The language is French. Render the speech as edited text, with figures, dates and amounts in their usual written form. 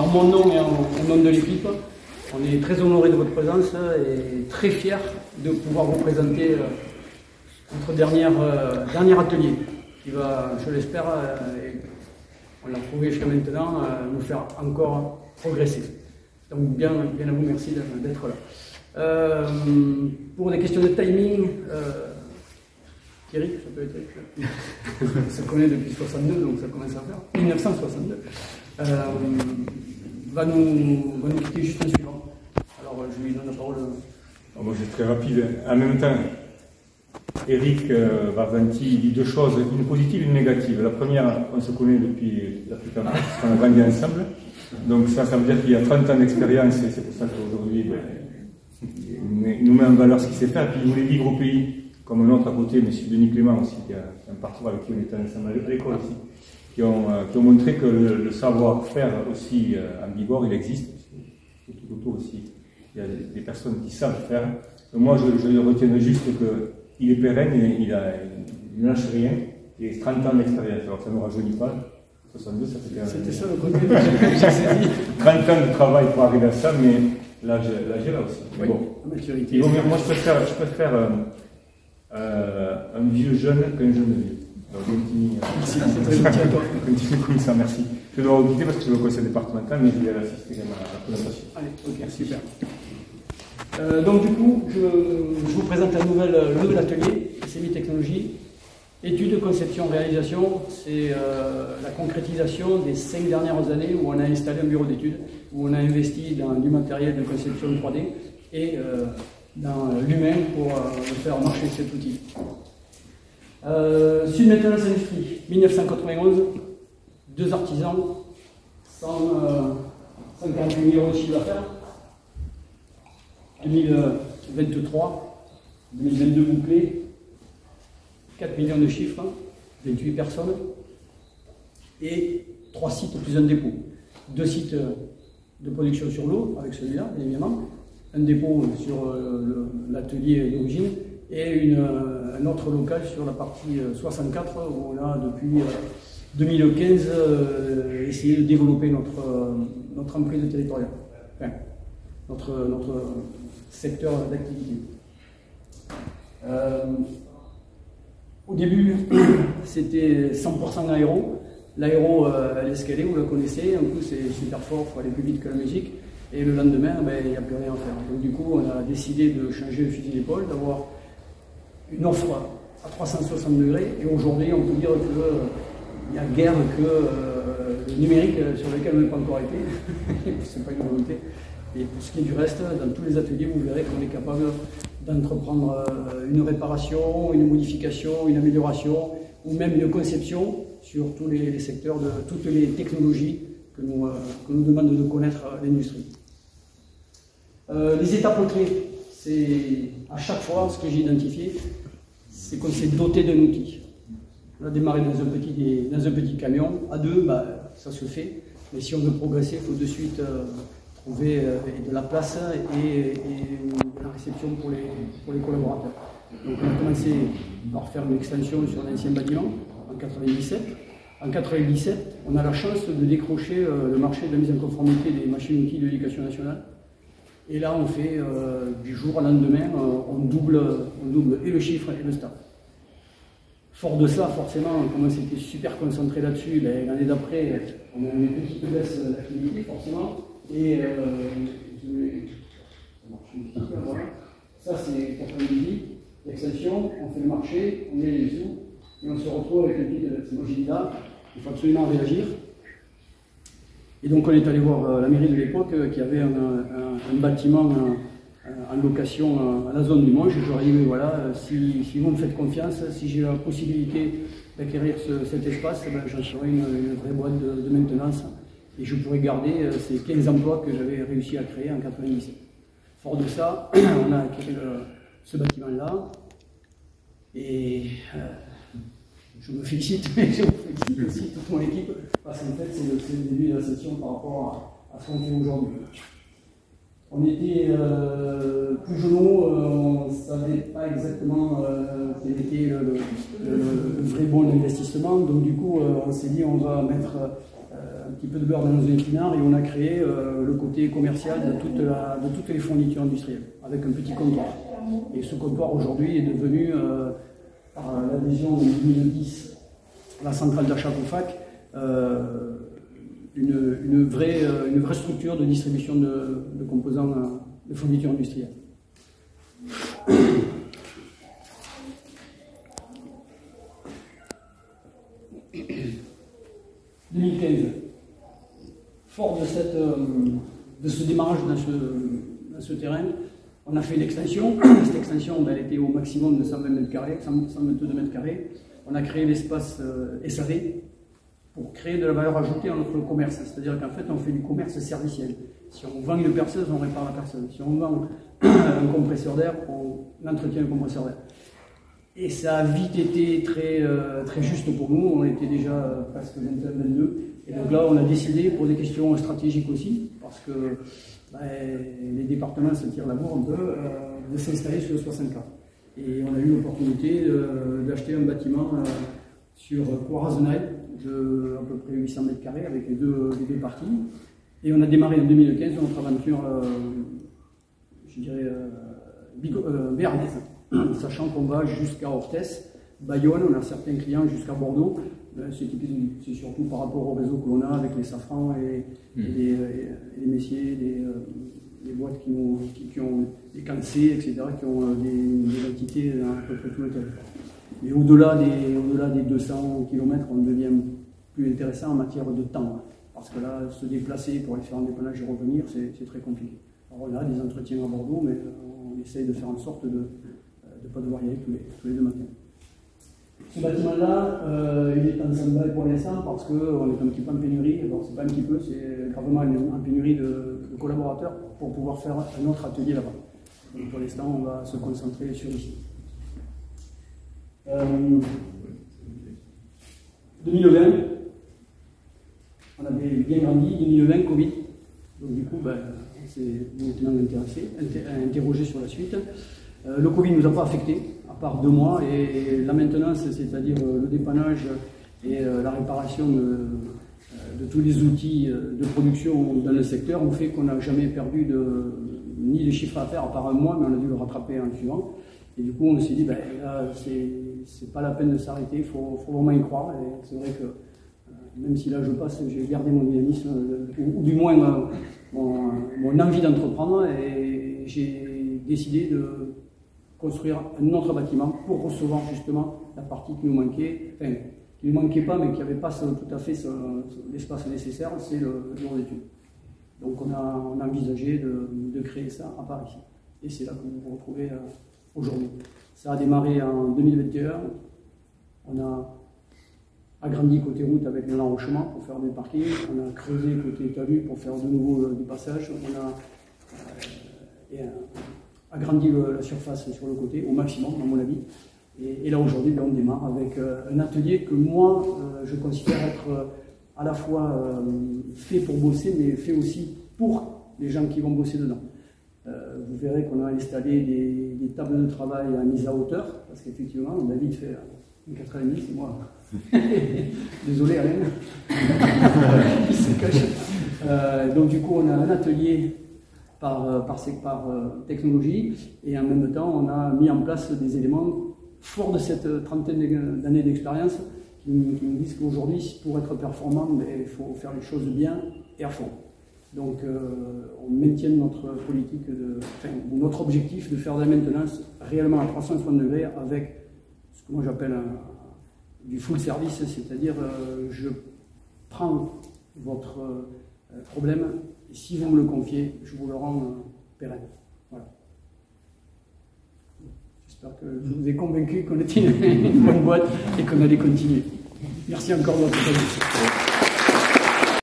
en mon nom et au nom de l'équipe, on est très honoré de votre présence et très fiers de pouvoir vous présenter notre dernier atelier qui va, je l'espère, on l'a prouvé jusqu'à maintenant, nous faire encore progresser. Donc bien à vous, merci d'être là. Pour des questions de timing, Thierry, ça peut être on se connaît depuis 62, donc ça commence à faire 1962. Va nous quitter juste un suivant. Alors je lui donne la parole. Moi je suis très rapide. En même temps, Eric Vardanti dit deux choses, une positive et une négative. La première, on se connaît depuis la plupart du temps, on a grandi ensemble. Donc ça veut dire qu'il y a 30 ans d'expérience et c'est pour ça qu'aujourd'hui, il nous met en valeur ce qu'il sait faire. Et puis il voulait vivre au pays, comme l'autre à côté, M. Denis Clément aussi, qui a un parcours avec qui on était ensemble à l'école aussi, qui ont montré que le savoir-faire aussi en Bigorre, il existe. Tout autour aussi, il y a des personnes qui savent faire. Moi, je retiens juste qu'il est pérenne et il ne lâche rien. Il a 30 ans d'expérience, alors ça ne nous rajeunit pas. 62, ça fait c'était ça le côté que j'ai saisi. 30 ans de travail pour arriver à ça, mais l'âge est là aussi. Oui, bon. maturité. Moi, je préfère un vieux jeune qu'un jeune vieux. Merci, c'est très gentil à toi. Continue comme ça, merci. Je dois vous quitter parce que je suis au conseil départemental, mais je vais assister quand même à la présentation. Allez, ok, super. Donc du coup, je vous présente un nouvel atelier, Semi-Technologie. Études, conception, réalisation, c'est la concrétisation des 5 dernières années où on a installé un bureau d'études, où on a investi dans du matériel de conception 3D et dans l'humain pour faire marcher cet outil. Sud Maintenance Industrie, 1991, 2 artisans, 148 000 € de chiffre d'affaires. 2023, 2022 bouclé, 4 millions de chiffres, 28 personnes, et 3 sites plus un dépôt. 2 sites de production sur l'eau, avec celui-là, évidemment, un dépôt sur l'atelier d'origine, et un autre local sur la partie 64, où on a depuis 2015 essayé de développer notre emprise territoriale, enfin, notre secteur d'activité. Au début, c'était 100% aéro. L'aéro, elle est ce qu'elle est, vous la connaissez. Un coup, c'est super fort, il faut aller plus vite que la musique. Et le lendemain, il n'y a plus rien à faire. Donc, du coup, on a décidé de changer le fusil d'épaule, d'avoir une offre à 360 degrés. Et aujourd'hui, on peut dire qu'il n'y a guère que le numérique sur lequel on n'est pas encore été. Ce n'est pas une volonté. Et pour ce qui est du reste, dans tous les ateliers, vous verrez qu'on est capable d'entreprendre une réparation, une modification, une amélioration, ou même une conception sur tous les secteurs de toutes les technologies que nous demande de connaître l'industrie. Les étapes clés, c'est à chaque fois ce que j'ai identifié, c'est qu'on s'est doté d'un outil. On a démarré dans un petit camion, à 2, ça se fait, mais si on veut progresser, il faut de suite trouver de la place et de la réception pour les collaborateurs. Donc on a commencé par faire une extension sur l'ancien bâtiment en 1997. En 1997, on a la chance de décrocher le marché de la mise en conformité des machines-outils de l'éducation nationale. Et là, on fait du jour au lendemain, on double et le chiffre et le staff. Fort de ça, forcément, comme on s'était super concentré là-dessus, l'année d'après, on a une petite baisse d'activité, forcément. Et voilà. Ça, c'est 98, l'extension, on fait le marché, on met les sous, et on se retrouve avec une petite là, il faut absolument réagir. Et donc on est allé voir la mairie de l'époque qui avait un bâtiment en location à la zone du Monge. Je leur ai dit, voilà, si vous me faites confiance, si j'ai la possibilité d'acquérir cet espace, j'en ferai une vraie boîte de maintenance. Et je pourrais garder ces 15 emplois que j'avais réussi à créer en 1997. Fort de ça, on a acquis ce bâtiment-là. Et je me félicite, mais je félicite aussi toute mon équipe, parce qu'en fait, c'est le début de la session par rapport à ce qu'on fait aujourd'hui. On était plus genoux, on ne savait pas exactement quel était le vrai bon investissement, donc du coup, on s'est dit on va mettre un petit peu de beurre dans nos épinards et on a créé le côté commercial de toutes les fournitures industrielles, avec un petit comptoir. Et ce comptoir aujourd'hui est devenu, par l'adhésion en 2010 à la centrale d'achat COFAC, une vraie structure de distribution de composants de fournitures industrielles. 2015. Fort de ce démarrage dans ce terrain, on a fait l'extension. Cette extension, elle était au maximum de 120 mètres carrés, 122 mètres carrés. On a créé l'espace SAV pour créer de la valeur ajoutée à notre commerce. C'est-à-dire qu'en fait, on fait du commerce serviciel. Si on vend une perceuse, on répare la perceuse. Si on vend un compresseur d'air, on entretient le compresseur d'air. Et ça a vite été très juste pour nous. On était déjà presque 21-22. Et donc là, on a décidé, pour des questions stratégiques aussi, parce que les départements se tirent la bourre un peu, de s'installer sur le 64. Et on a eu l'opportunité d'acheter un bâtiment sur Coirazenay de à peu près 800 mètres carrés avec les deux parties. Et on a démarré en 2015 notre aventure, je dirais, béarnaise, sachant qu'on va jusqu'à Orthès, Bayonne, on a certains clients jusqu'à Bordeaux. C'est surtout par rapport au réseau que l'on a avec les safrans et les messiers, les boîtes qui ont des cancers, etc., qui ont des entités dans à peu près tout le territoire. Mais au-delà des 200 km, on devient plus intéressant en matière de temps. Parce que là, se déplacer pour aller faire un dépannage et revenir, c'est très compliqué. Alors on a des entretiens à Bordeaux, mais on essaye de faire en sorte de ne pas devoir y aller tous les deux matins. Ce bâtiment-là, il est en stand-by pour l'instant parce qu'on est un petit peu en pénurie. Alors, c'est pas un petit peu, c'est gravement en pénurie de collaborateurs pour pouvoir faire un autre atelier là-bas. Donc pour l'instant, on va se concentrer sur ici. 2020, on avait bien grandi. 2020, Covid. Donc du coup, on s'est maintenant interrogé sur la suite. Le Covid ne nous a pas affecté, à part 2 mois, et la maintenance, c'est-à-dire le dépannage et la réparation de tous les outils de production dans le secteur, ont fait qu'on n'a jamais perdu ni de chiffre d'affaires, à part 1 mois, mais on a dû le rattraper en suivant. Et du coup, on s'est dit, là, c'est pas la peine de s'arrêter, il faut vraiment y croire. Et c'est vrai que, même si là je passe, j'ai gardé mon dynamisme, ou du moins mon envie d'entreprendre, et j'ai décidé de construire un autre bâtiment pour recevoir justement la partie qui nous manquait, enfin, qui ne nous manquait pas, mais qui n'avait pas tout à fait l'espace nécessaire, c'est le bureau d'études. Donc on a envisagé de créer ça à Paris. Et c'est là que vous vous retrouvez aujourd'hui. Ça a démarré en 2021. On a agrandi côté route avec un enrochement pour faire des parkings. On a creusé côté talus pour faire de nouveau du passage. On a agrandi la surface sur le côté au maximum, à mon avis. Et là aujourd'hui, on démarre avec un atelier que moi, je considère être à la fois fait pour bosser, mais fait aussi pour les gens qui vont bosser dedans. Vous verrez qu'on a installé des tables de travail à mise à hauteur, parce qu'effectivement, David fait 4h30, c'est moi. Désolé Alain, il se cache. Donc du coup, on a un atelier par technologie, et en même temps, on a mis en place des éléments forts de cette trentaine d'années d'expérience qui nous disent qu'aujourd'hui, pour être performant, il faut faire les choses bien et à fond. Donc on maintient notre politique, notre objectif de faire de la maintenance réellement à 360 degrés avec ce que moi j'appelle du full service, c'est-à-dire je prends votre problème et si vous me le confiez, je vous le rends pérenne. Voilà. J'espère que je vous ai convaincu qu'on était une bonne boîte et qu'on allait continuer. Merci encore de votre attention.